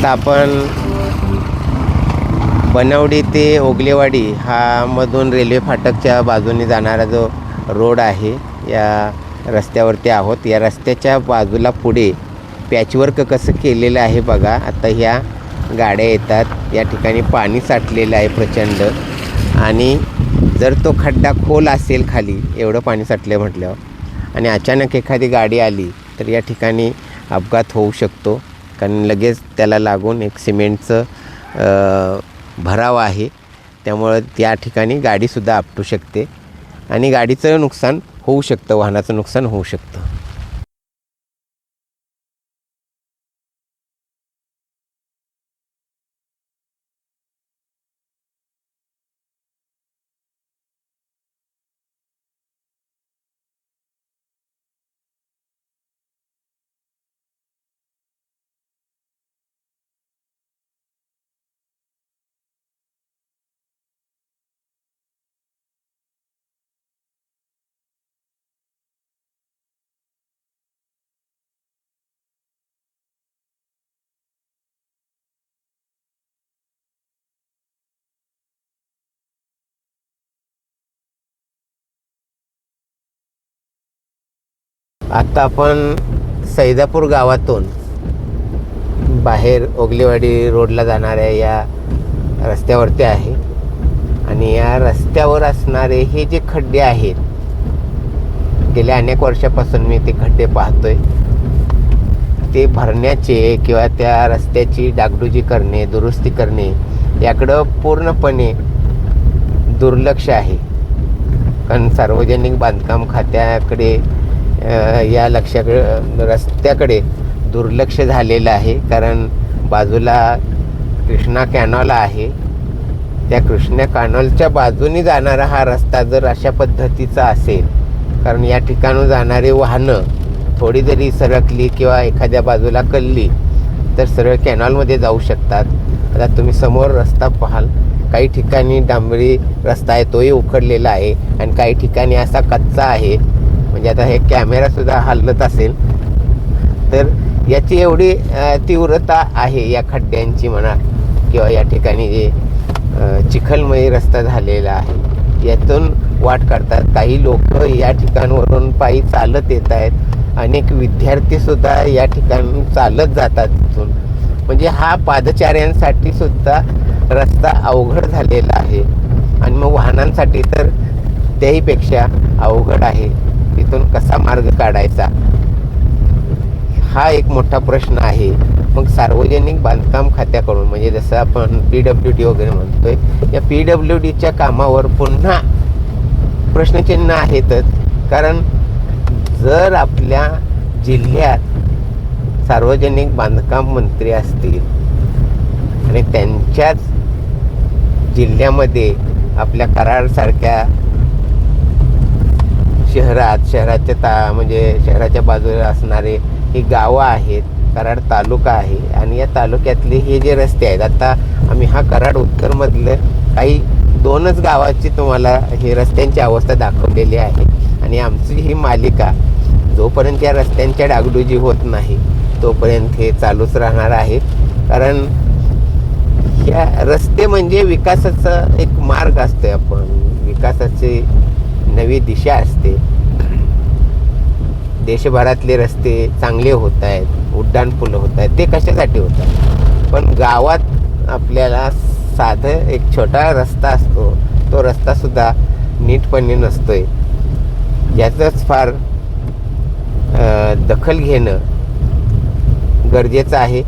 आता आपण बनवडी ते ओगलेवाडी हा मधून रेल्वे फाटकच्या बाजूने जाणारा जो रोड आहे या रस्त्यावरती आहोत. या रस्त्याच्या बाजूला पुढे पॅचवर्क कसं केलेलं आहे बघा. आता ह्या गाड्या येतात, या ठिकाणी पाणी साठलेलं आहे प्रचंड, आणि जर तो खड्डा खोल असेल खाली, एवढं पाणी साठलं म्हटल्यावर, आणि अचानक एखादी गाडी आली तर या ठिकाणी अपघात होऊ शकतो. कारण लगेच त्याला लागून एक सिमेंटचं भराव आहे, त्यामुळं त्या ठिकाणी गाडीसुद्धा आपटू शकते आणि गाडीचं नुकसान होऊ शकतं, वाहनाचं नुकसान होऊ शकतं. आता आपण सैदापूर गावातून बाहेर ओगलेवाडी रोडला जाणाऱ्या या रस्त्यावरती आहे, आणि या रस्त्यावर असणारे हे जे खड्डे आहेत, गेल्या अनेक वर्षापासून मी ते खड्डे पाहतोय. ते भरण्याचे किंवा त्या रस्त्याची डागडुजी करणे, दुरुस्ती करणे याकडं पूर्णपणे दुर्लक्ष आहे. कारण सार्वजनिक बांधकाम खात्याकडे या रस्त्याकडे दुर्लक्ष झालेलं आहे. कारण बाजूला कृष्णा कॅनॉल आहे, त्या कृष्णा कॅनॉलच्या बाजूने जाणारा हा रस्ता जर अशा पद्धतीचा असेल, कारण या ठिकाणून जाणारे वाहनं थोडी जरी सरकली किंवा एखाद्या बाजूला कलली तर सरळ कॅनॉलमध्ये जाऊ शकतात. आता तुम्ही समोर रस्ता पाहाल, काही ठिकाणी डांबरी रस्ता आहे, तोही उखडलेला आहे, आणि काही ठिकाणी असा कच्चा आहे. म्हणजे आता हे कॅमेरासुद्धा हलत असेल तर याची एवढी तीव्रता आहे या खड्ड्यांची म्हणा, किंवा या ठिकाणी जे चिखलमय रस्ता झालेला आहे यातून वाट काढतात. काही लोक या ठिकाणावरून पायी चालत येत आहेत, अनेक विद्यार्थीसुद्धा या ठिकाणी चालत जातात तिथून. म्हणजे हा पादचाऱ्यांसाठी सुद्धा रस्ता अवघड झालेला आहे, आणि मग वाहनांसाठी तर त्याहीपेक्षा अवघड आहे. तिथून कसा मार्ग काढायचा हा एक मोठा प्रश्न आहे. मग सार्वजनिक बांधकाम खात्याकडून, म्हणजे जसं आपण PWD वगैरे म्हणतोय, या PWDच्या कामावर पुन्हा प्रश्नचिन्ह आहेतच. कारण जर आपल्या जिल्ह्यात सार्वजनिक बांधकाम मंत्री असतील आणि त्यांच्याच जिल्ह्यामध्ये आपल्या कराडसारख्या म्हणजे शहराच्या बाजूला असणारे ही गावं आहेत, कराड तालुका आहे, आणि या तालुक्यातले हे जे रस्ते आहेत, आता आम्ही हा कराड उत्तरमधलं काही 2च गावाची तुम्हाला हे रस्त्यांची अवस्था दाखवलेली आहे. आणि आमची ही मालिका जोपर्यंत या रस्त्यांच्या डागडुजी होत नाही तोपर्यंत हे चालूच राहणार आहे. कारण या रस्ते म्हणजे विकासाचा एक मार्ग असतो, आपण विकासाची नवी दिशा असते. देशभरातले रस्ते चांगले होत आहेत, उड्डाणपुलं होत आहेत, ते कशासाठी होत आहेत? पण गावात आपल्याला साधं एक छोटा रस्ता असतो, तो रस्तासुद्धा नीटपणे नसतोय. याचंच फार दखल घेणं गरजेचं आहे.